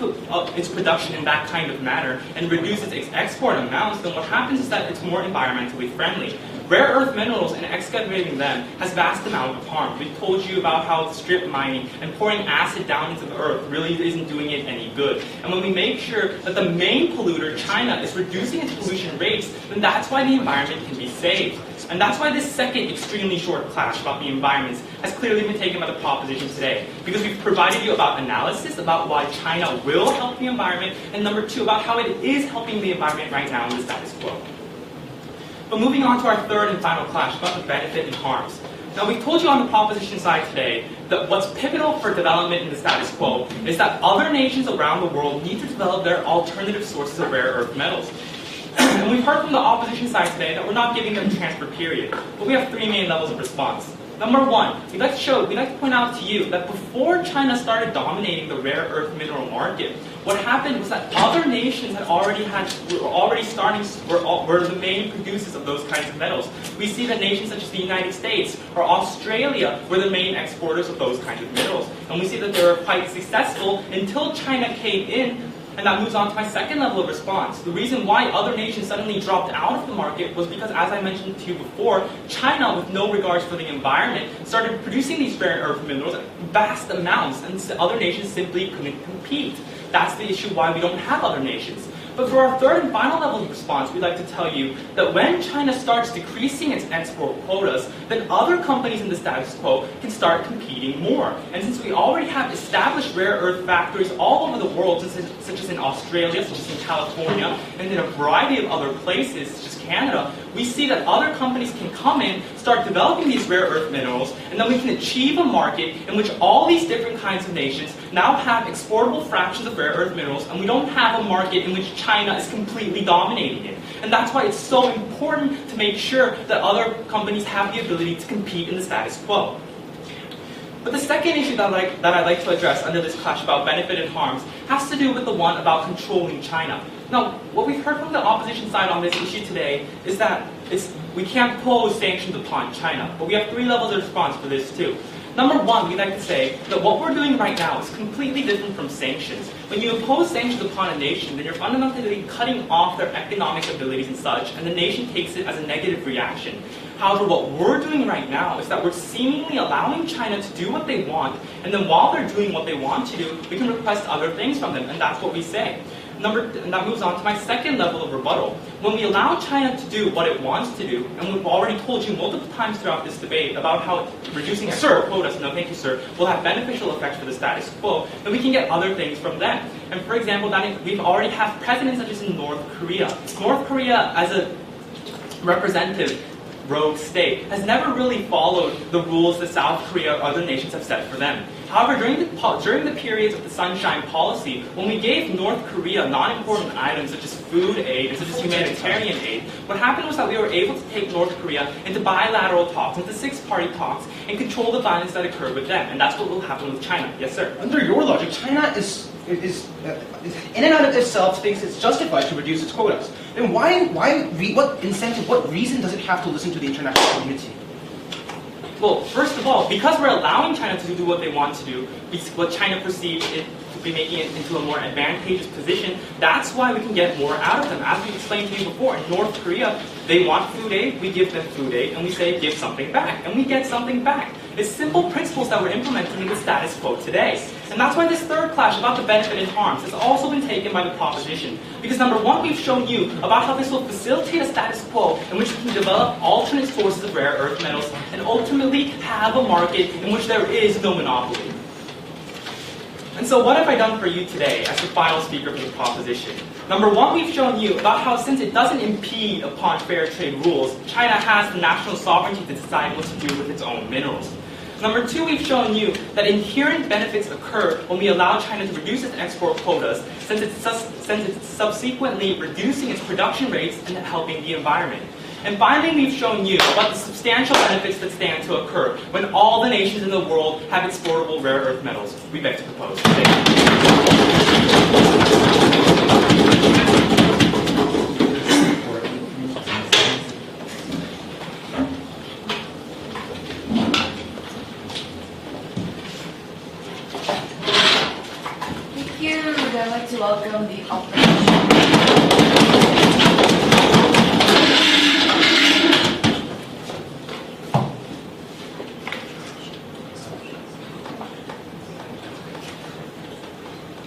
its production in that kind of manner and reduces its export amounts, then what happens is that it's more environmentally friendly. Rare earth minerals and excavating them has vast amount of harm. We've told you about how strip mining and pouring acid down into the earth really isn't doing it any good. And when we make sure that the main polluter, China, is reducing its pollution rates, then that's why the environment can be saved. And that's why this second extremely short clash about the environments has clearly been taken by the proposition today. Because we've provided you about analysis about why China will help the environment, and number two, about how it is helping the environment right now in the status quo. But moving on to our third and final clash about the benefit and harms. Now, we've told you on the proposition side today that what's pivotal for development in the status quo is that other nations around the world need to develop their alternative sources of rare earth metals. And we've heard from the opposition side today that we're not giving them a transfer period. But we have three main levels of response. Number one, we'd like to point out to you that before China started dominating the rare earth mineral market, what happened was that other nations were the main producers of those kinds of metals. We see that nations such as the United States or Australia were the main exporters of those kinds of minerals. And we see that they were quite successful until China came in. And that moves on to my second level of response. The reason why other nations suddenly dropped out of the market was because, as I mentioned to you before, China, with no regards for the environment, started producing these rare earth minerals at vast amounts, and other nations simply couldn't compete. That's the issue why we don't have other nations. But for our third and final level of response, we'd like to tell you that when China starts decreasing its export quotas, then other companies in the status quo can start competing more. And since we already have established rare earth factories all over the world, such as in Australia, such as in California, and in a variety of other places, such as Canada, we see that other companies can come in, start developing these rare earth minerals, and then we can achieve a market in which all these different kinds of nations now have exportable fractions of rare earth minerals, and we don't have a market in which China is completely dominating it. And that's why it's so important to make sure that other companies have the ability to compete in the status quo. But the second issue that I'd like to address under this clash about benefit and harms has to do with the one about controlling China. Now, what we've heard from the opposition side on this issue today is that we can't pose sanctions upon China, but we have three levels of response for this too. Number one, we'd like to say that what we're doing right now is completely different from sanctions. When you impose sanctions upon a nation, then you're fundamentally cutting off their economic abilities and such, and the nation takes it as a negative reaction. However, what we're doing right now is that we're seemingly allowing China to do what they want, and then while they're doing what they want to do, we can request other things from them, and that's what we say. And that moves on to my second level of rebuttal. When we allow China to do what it wants to do, and we've already told you multiple times throughout this debate about how reducing export quotas, no thank you sir, will have beneficial effects for the status quo, then we can get other things from them. And for example, we've already had presidents such as in North Korea. North Korea, as a representative rogue state, has never really followed the rules that South Korea or other nations have set for them. However, during the periods of the Sunshine Policy, when we gave North Korea non-important items such as food aid and such as humanitarian aid, what happened was that we were able to take North Korea into bilateral talks, into six-party talks, and control the violence that occurred with them. And that's what will happen with China. Yes, sir? Under your logic, China is in and out of itself thinks it's justified to reduce its quotas. Then what incentive, what reason does it have to listen to the international community? Well, first of all, because we're allowing China to do what they want to do, what China perceives it to be making it into a more advantageous position, that's why we can get more out of them. As we explained to you before, in North Korea, they want food aid, we give them food aid, and we say give something back, and we get something back. It's simple principles that we're implementing in the status quo today. And that's why this third clash about the benefit and harms has also been taken by the proposition. Because number one, we've shown you about how this will facilitate a status quo in which we can develop alternate sources of rare earth metals and ultimately have a market in which there is no monopoly. And so what have I done for you today as the final speaker for the proposition? Number one, we've shown you about how since it doesn't impede upon fair trade rules, China has the national sovereignty to decide what to do with its own minerals. Number two, we've shown you that inherent benefits occur when we allow China to reduce its export quotas, since it's subsequently reducing its production rates and helping the environment. And finally, we've shown you about the substantial benefits that stand to occur when all the nations in the world have exportable rare earth metals. We beg to propose. Thank you. I'd like to welcome the opposition.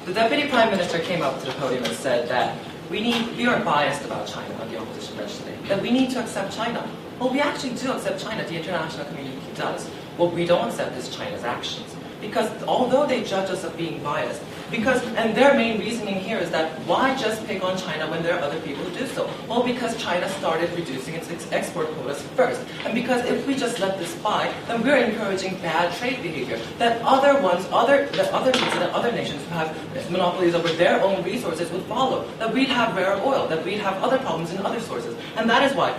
The Deputy Prime Minister came up to the podium and said that we are biased about China on the opposition bench today, that we need to accept China. Well, we actually do accept China, the international community does. What we don't accept is China's actions. Because although they judge us of being biased, and their main reasoning here is that why just pick on China when there are other people who do so? Well, because China started reducing its export quotas first. And because if we just let this by, then we're encouraging bad trade behavior. That other nations who have monopolies over their own resources would follow. That we'd have rare oil, that we'd have other problems in other sources. And that is why,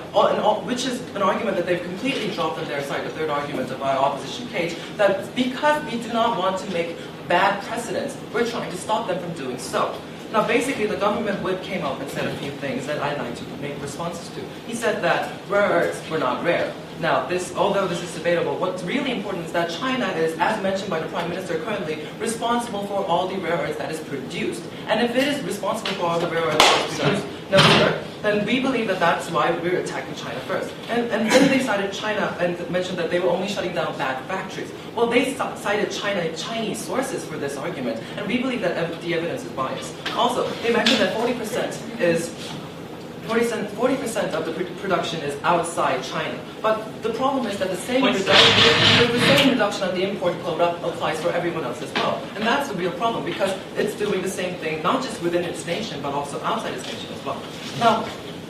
which is an argument that they've completely dropped on their side, the third argument of our opposition case, that because we do not want to make bad precedents, we're trying to stop them from doing so. Now basically the government whip came up and said a few things that I'd like to make responses to. He said that rare earths were not rare. Now although this is debatable, what's really important is that China is, as mentioned by the Prime Minister currently, responsible for all the rare earths that is produced. And if it is responsible for all the rare earths that is produced, no sir. then we believe that that's why we're attacking China first. And then they cited China and mentioned that they were only shutting down bad factories. Well, they cited Chinese sources for this argument, and we believe that the evidence is biased. Also, they mentioned that 40% of the production is outside China. But the problem is that the same reduction on the import quota applies for everyone else as well. And that's the real problem, because it's doing the same thing, not just within its nation, but also outside its nation as well. Now,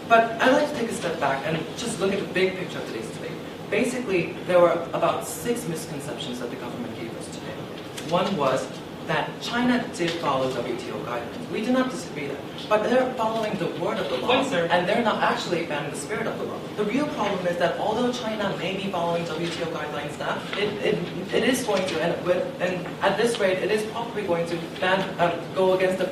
but I'd like to take a step back and just look at the big picture of today's debate. Basically, there were about 6 misconceptions that the government gave us today. One was that China did follow WTO guidelines. We do not disagree that. But they're following the word of the law, and they're not actually banning the spirit of the law. The real problem is that although China may be following WTO guidelines now, it is going to, and at this rate, it is probably going to go against the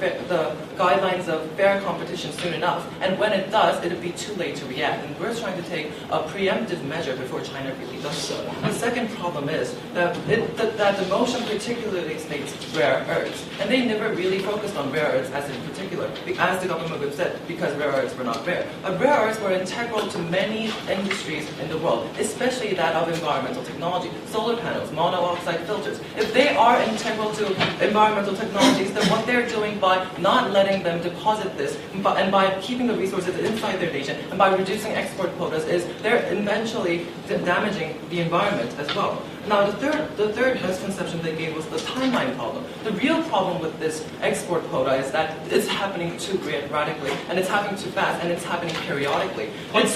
guidelines of fair competition soon enough. And when it does, it'll be too late to react. And we're trying to take a preemptive measure before China really does so. The second problem is that the motion particularly states rare earths. And they never really focused on rare earths as in particular, as the government would have said, because rare earths were not rare. But rare earths were integral to many industries in the world, especially that of environmental technology, solar panels, mono-oxide filters. If they are integral to environmental technologies, then what they're doing by not letting them deposit this, and by keeping the resources inside their nation, and by reducing export quotas, is they're eventually damaging the environment as well. Now, the third misconception they gave was the timeline problem. The real problem with this export quota is that it's happening too radically, and it's happening too fast, and it's happening periodically. It's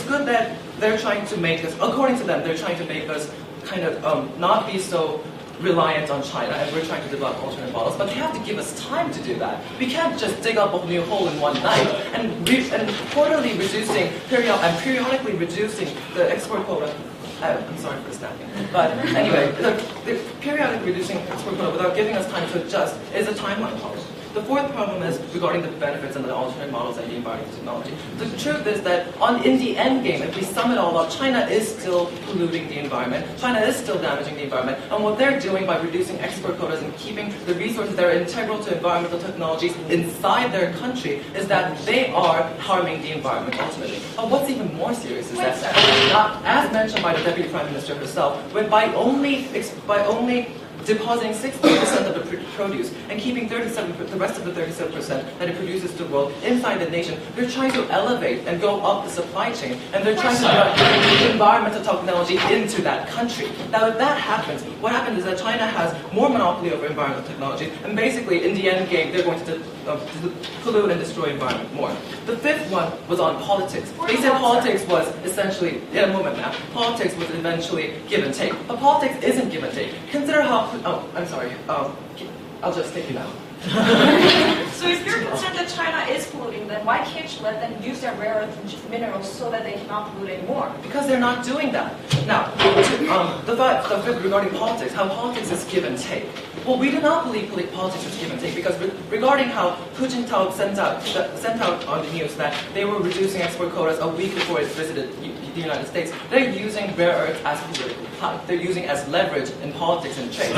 good that they're trying to make us, according to them, they're trying to make us kind of not be so reliant on China, and we're trying to develop alternate models, but they have to give us time to do that. We can't just dig up a new hole in one night, and quarterly reducing, periodically reducing the export quota. I'm sorry for the snapping. But anyway, the periodic reducing export quota without giving us time to adjust is a timeline problem. The fourth problem is regarding the benefits and the alternate models and the environmental technology. The truth is that in the end game, if we sum it all up, China is still polluting the environment. China is still damaging the environment. And what they're doing by reducing export quotas and keeping the resources that are integral to environmental technologies inside their country is that they are harming the environment ultimately. And what's even more serious is that, as mentioned by the Deputy Prime Minister herself, by only depositing 60% of the produce and keeping the rest of the 37% that it produces to the world inside the nation, they're trying to elevate and go up the supply chain, and they're trying to bring environmental technology into that country. Now, if that happens, what happens is that China has more monopoly over environmental technology, and basically, in the end game, they're going to pollute and destroy environment more. The fifth one was on politics. They said politics was essentially, in a moment now, politics was eventually give and take. But politics isn't give and take. Consider how, I'm sorry, I'll just take you now. So if you're concerned that China is polluting, then why can't you let them use their rare earth minerals so that they cannot pollute anymore? Because they're not doing that. Now, the fifth regarding politics, how politics is give and take. Well, we do not believe politics is give and take, because regarding how Hu Jintao sent out on the news that they were reducing export quotas a week before it visited the United States, they're using rare earths as political clout. They're using as leverage in politics and trade.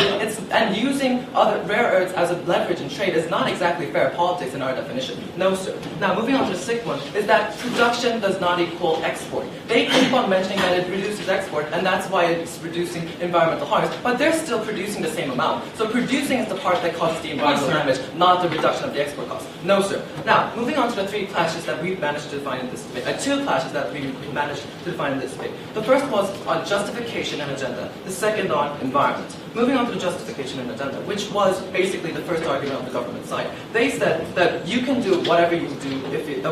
And using other rare earths as a leverage in trade is not exactly fair politics in our definition. No, sir. Now, moving on to the sixth one, is that production does not equal export. They keep on mentioning that it reduces export, and that's why it's reducing environmental harms, but they're still producing the same amount. So producing is the part that causes the environmental damage, not the reduction of the export cost. No, sir. Now, moving on to the three clashes that we've managed to define in this debate. Two clashes that we managed to define in this debate. The first was on justification and agenda. The second on environment. Moving on to the justification and agenda, which was basically the first argument on the government side. They said that you can do whatever you do,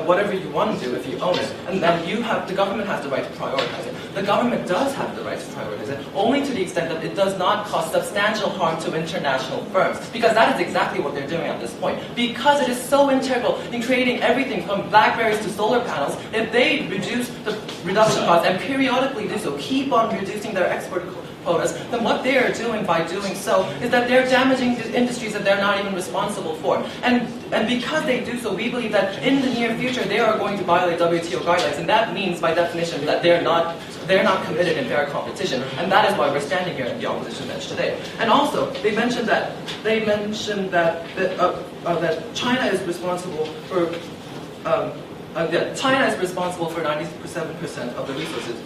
whatever you want to do if you own it, and that the government has the right to prioritize it. The government does have the right to prioritize it, only to the extent that it does not cause substantial harm to international firms, because that is exactly what they're doing at this point. Because it is so integral in creating everything from BlackBerries to solar panels, if they reduce the reduction cost and periodically do so, keep on reducing their export quotas, then what they are doing by doing so is that they're damaging the industries that they're not even responsible for. And because they do so, we believe that in the near future they are going to violate WTO guidelines, and that means by definition that they're not committed in fair competition, and that is why we're standing here in the opposition bench today. And also, they mentioned that China is responsible for China is responsible for 97% of the resources.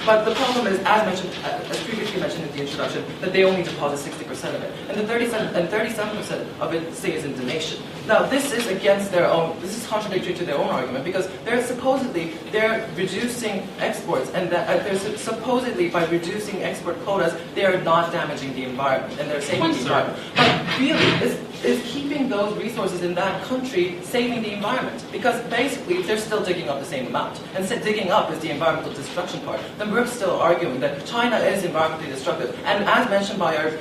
But the problem is, as previously mentioned in the introduction, that they only deposit 60% of it. And the 37% of it stays in the nation. Now, this is against their own, this is contradictory to their own argument, because they're reducing exports, and supposedly by reducing export quotas, they are not damaging the environment, and they're saving the environment. But really, is keeping those resources in that country saving the environment? Because basically, they're still digging up the same amount. And digging up is the environmental destruction part. Then we're still arguing that China is environmentally destructive. And as mentioned by our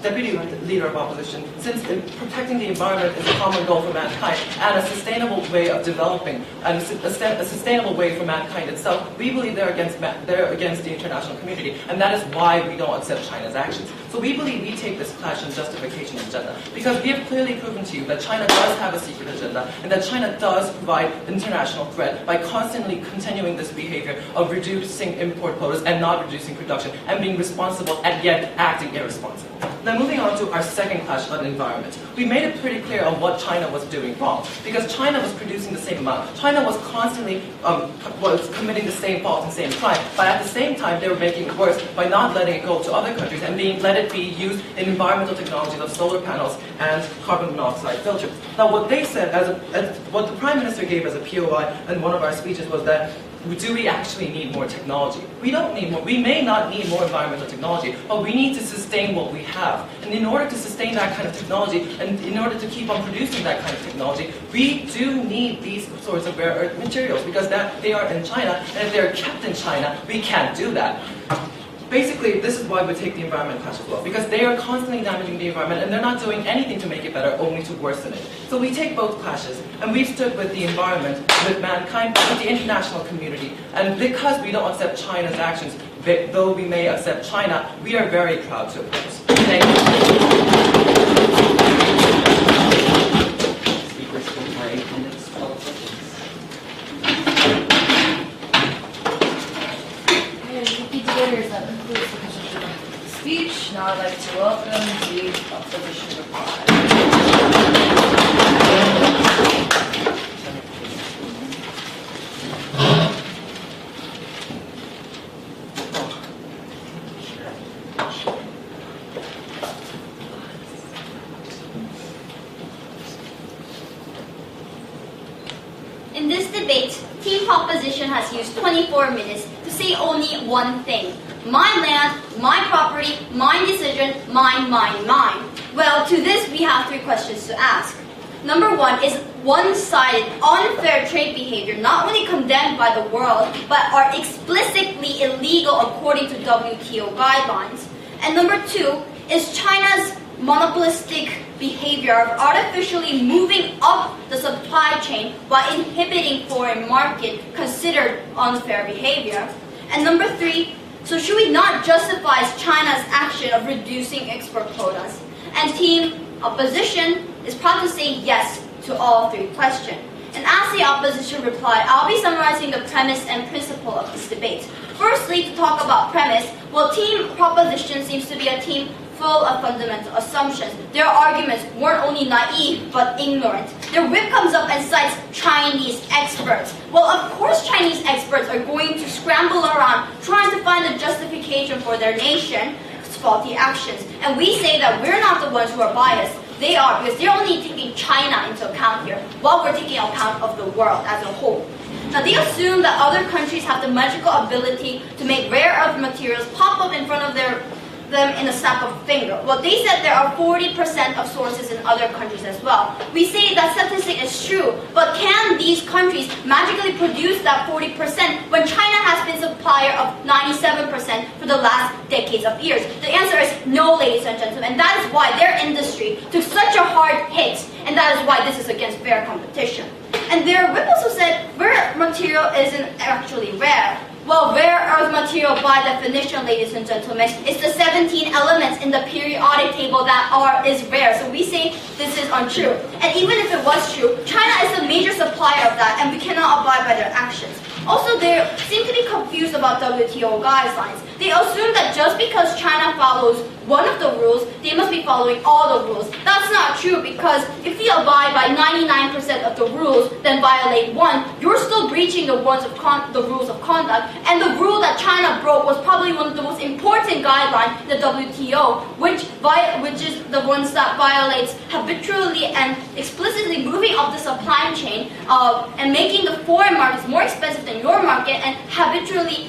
Deputy Leader of Opposition, since protecting the environment is a common goal for mankind, and a sustainable way of developing, and a sustainable way for mankind itself, we believe they're against the international community. And that is why we don't accept China's actions. So we believe we take this clash and justification agenda, because we have clearly proven to you that China does have a secret agenda, and that China does provide international threat by constantly continuing this behavior of reducing import quotas and not reducing production, and being responsible and yet acting irresponsible. Now moving on to our second clash on environment. We made it pretty clear on what China was doing wrong, because China was producing the same amount. China was constantly committing the same fault and same crime, but at the same time they were making it worse by not letting it go to other countries and let it be used in environmental technologies of solar panels and carbon monoxide filters. Now what they said, what the Prime Minister gave as a POI in one of our speeches was that, do we actually need more technology? We don't need more. We may not need more environmental technology, but we need to sustain what we have. And in order to sustain that kind of technology, and in order to keep on producing that kind of technology, we do need these sorts of rare earth materials, because they are in China, and if they're kept in China, we can't do that. Basically, this is why we take the environment clash as well, because they are constantly damaging the environment, and they're not doing anything to make it better, only to worsen it. So we take both clashes, and we've stood with the environment, with mankind, with the international community. And because we don't accept China's actions, though we may accept China, we are very proud to oppose. Thank you. Speakers for 8 minutes, 12 seconds. That concludes the President's speech. Now I'd like to welcome the opposition reply. In this debate, Team Proposition has used 24 minutes to say only one thing. My land, my property, my decision, mine, mine, mine. Well, to this we have 3 questions to ask. Number 1, is one-sided, unfair trade behavior not only condemned by the world, but are explicitly illegal according to WTO guidelines? And number 2, is China's monopolistic behavior of artificially moving up the supply chain while inhibiting foreign market considered unfair behavior? And number 3, so should we not justify China's action of reducing export quotas? And Team Opposition is proud to say yes to all 3 questions. And as the opposition replied, I'll be summarizing the premise and principle of this debate. Firstly, to talk about premise, well, Team Proposition seems to be a team full of fundamental assumptions. Their arguments weren't only naive, but ignorant. Their whip comes up and cites Chinese experts. Well, of course Chinese experts are going to scramble around trying to find a justification for their nation's faulty actions. And we say that we're not the ones who are biased. They are, because they're only taking China into account here, while we're taking account of the world as a whole. Now, they assume that other countries have the magical ability to make rare earth materials pop up in front of them in a snap of a finger. Well, they said there are 40% of sources in other countries as well. We say that statistic is true, but can these countries magically produce that 40% when China has been supplier of 97% for the last decades of years? The answer is no, ladies and gentlemen, and that is why their industry took such a hard hit, and that is why this is against fair competition. And their whip also said rare material isn't actually rare. Well, rare earth material by definition, ladies and gentlemen, is the 17 elements in the periodic table that is rare. So we say this is untrue. And even if it was true, China is a major supplier of that, and we cannot abide by their actions. Also, they seem to be confused about WTO guidelines. They assume that just because China follows one of the rules, they must be following all the rules. That's not true, because if you abide by 99% of the rules, then violate one, you're still breaching the rules of conduct. And the rule that China broke was probably one of the most important guidelines in the WTO, which is the ones that violates habitually and explicitly moving up the supply chain and making the foreign markets more expensive than your market and habitually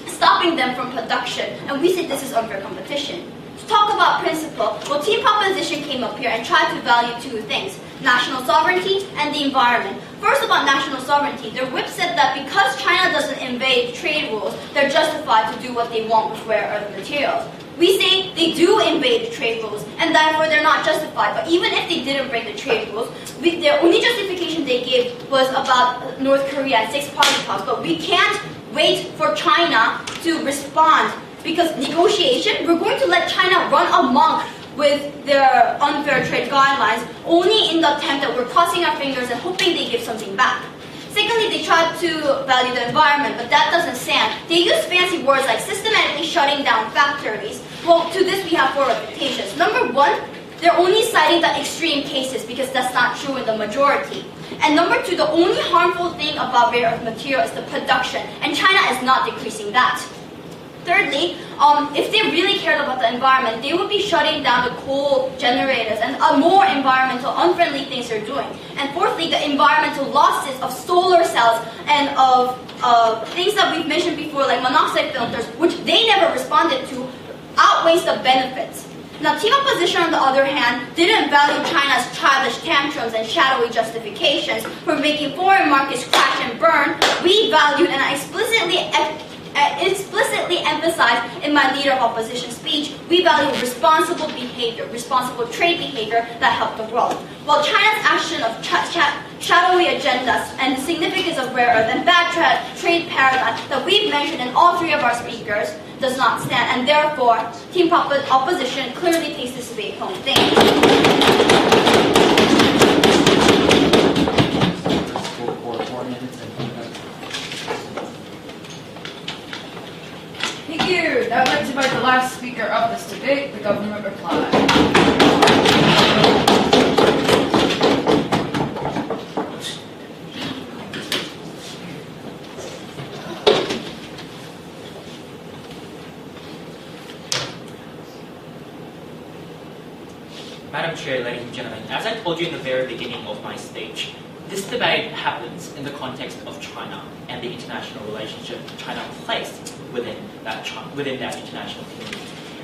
stopping them from production. And we say this is unfair competition. To talk about principle, well, Team Proposition came up here and tried to value two things: national sovereignty and the environment. First, about national sovereignty, their whip said that because China doesn't invade trade rules, they're justified to do what they want with rare earth materials. We say they do invade the trade rules, and therefore they're not justified. But even if they didn't break the trade rules, their only justification they gave was about North Korea and six-party talks. But we can't wait for China to respond, because negotiation, we're going to let China run amok with their unfair trade guidelines only in the attempt that we're crossing our fingers and hoping they give something back. Secondly, they tried to value the environment, but that doesn't stand. They use fancy words like systematically shutting down factories. Well, to this we have four reputations. Number one, they're only citing the extreme cases because that's not true in the majority. And number two, the only harmful thing about rare earth material is the production, and China is not decreasing that. Thirdly, if they really cared about the environment, they would be shutting down the coal generators and more environmental unfriendly things they're doing. And fourthly, the environmental losses of solar cells and of things that we've mentioned before, like monoxide filters, which they never responded to, outweighs the benefits. Now, Team Opposition, on the other hand, didn't value China's childish tantrums and shadowy justifications for making foreign markets crash and burn. We valued, and I explicitly emphasized in my Leader of Opposition speech, we value responsible behavior, responsible trade behavior that help the world. While China's action of shadowy agendas and the significance of rare earth and bad trade paradigm that we've mentioned in all three of our speakers does not stand, and therefore Team Opposition clearly takes this to be a home thing. Thank you. Now I'd like to invite the last speaker of this debate, the government reply. Madam Chair, ladies and gentlemen, as I told you in the very beginning of my speech, this debate happens in the context of China and the international relationship China placed within that international community.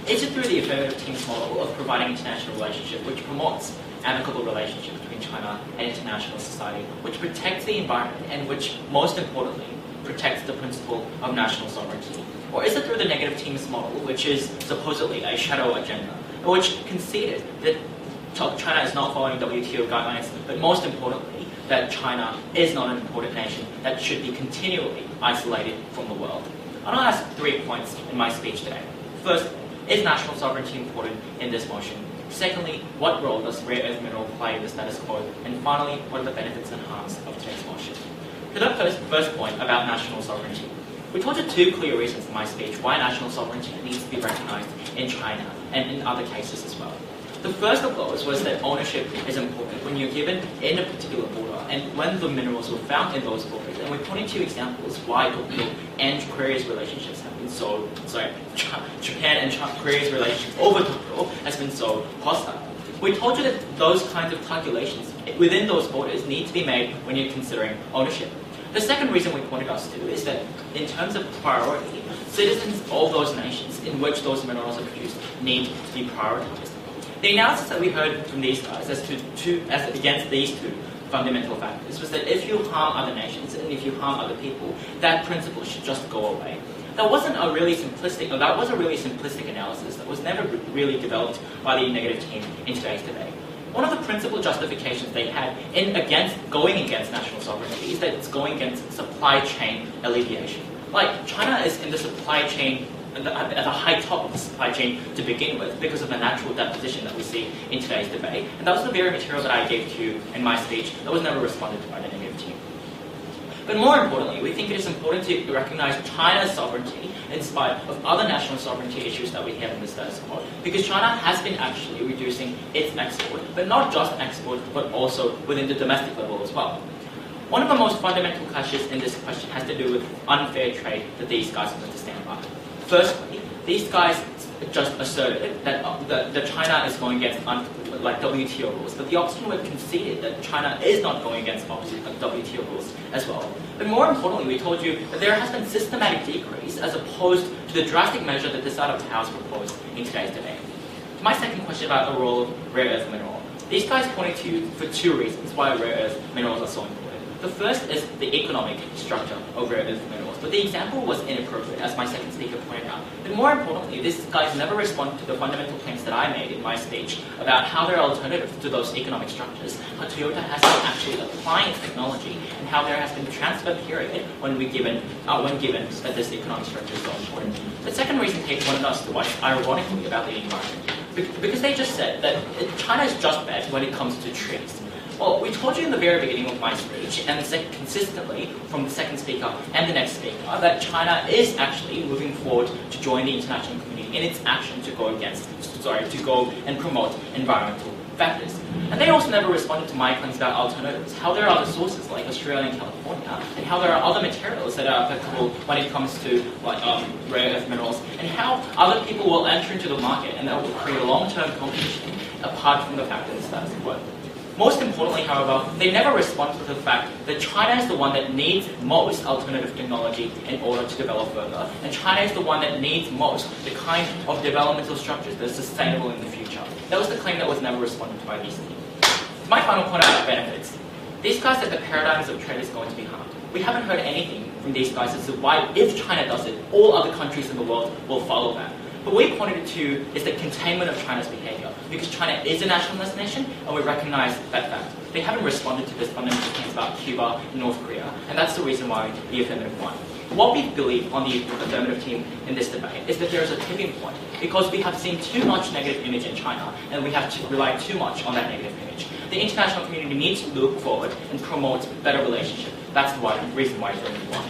Is it through the affirmative teams model of providing international relationship which promotes amicable relationship between China and international society, which protects the environment and which, most importantly, protects the principle of national sovereignty? Or is it through the negative teams model, which is supposedly a shadow agenda, which conceded that China is not following WTO guidelines, but most importantly, that China is not an important nation that should be continually isolated from the world? I want to ask 3 points in my speech today. First, is national sovereignty important in this motion? Secondly, what role does rare earth mineral play in the status quo? And finally, what are the benefits and harms of today's motion? To that first point about national sovereignty, we told you 2 clear reasons in my speech why national sovereignty needs to be recognized in China and in other cases as well. The first of those was that ownership is important when you're given in a particular border and when the minerals were found in those borders. And we pointed to examples why Tokyo and Korea's relationships have been so, Japan and Korea's relationship over Tokyo has been so hostile. We told you that those kinds of calculations within those borders need to be made when you're considering ownership. The second reason we pointed us to is that in terms of priority, citizens of those nations in which those minerals are produced need to be prioritized. The analysis that we heard from these guys as against these 2 fundamental factors was that if you harm other nations and if you harm other people, that principle should just go away. That was a really simplistic analysis that was never really developed by the negative team in today's debate. One of the principal justifications they had going against national sovereignty is that it's going against supply chain alleviation. Like, China is in the supply chain, at the high top of the supply chain to begin with, because of the natural deposition that we see in today's debate. And that was the very material that I gave to you in my speech that was never responded to by the negative team. But more importantly, we think it is important to recognize China's sovereignty in spite of other national sovereignty issues that we have in the status quo, because China has been actually reducing its export, but not just export, but also within the domestic level as well. One of the most fundamental clashes in this question has to do with unfair trade that these guys want to stand by. Firstly, these guys just asserted that China is going against WTO rules, but the opposition would have conceded that China is not going against WTO rules as well. But more importantly, we told you that there has been systematic decrease as opposed to the drastic measure that this side of the House proposed in today's debate. My second question about the role of rare earth mineral. These guys pointed to for two reasons why rare earth minerals are so important. The first is the economic structure of rare earth minerals, but the example was inappropriate, as my second speaker pointed out. But more importantly, these guys never responded to the fundamental claims that I made in my speech about how there are alternatives to those economic structures, how Toyota has been actually applying its technology, and how there has been a transfer period when given that this economic structure is so important. The second reason they wanted us to watch ironically about the environment, because they just said that China is just bad when it comes to trees. Well, we told you in the very beginning of my speech, and consistently from the second speaker and the next speaker, that China is actually moving forward to join the international community in its action to go and promote environmental factors. And they also never responded to my claims about alternatives, how there are other sources like Australia and California, and how there are other materials that are applicable when it comes to rare earth minerals, and how other people will enter into the market and that will create a long-term competition apart from the fact that it's status quo. Most importantly, however, they never respond to the fact that China is the one that needs most alternative technology in order to develop further, and China is the one that needs most the kind of developmental structures that are sustainable in the future. That was the claim that was never responded to by these teams. My final point about benefits. These guys said the paradigms of trade is going to be harmed. We haven't heard anything from these guys as to why, if China does it, all other countries in the world will follow that. What we pointed to is the containment of China's behavior, because China is a nationalist nation, and we recognize that fact. They haven't responded to this fundamental claims about Cuba and North Korea, and that's the reason why the affirmative won. What we believe on the affirmative team in this debate is that there is a tipping point, because we have seen too much negative image in China, and we have relied too much on that negative image. The international community needs to look forward and promote better relationship. That's the reason why affirmative won.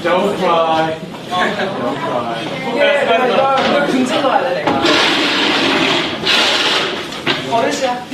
Don't cry. Don't cry. 이거 금지 넣어야 돼, 내가. 버릇이야.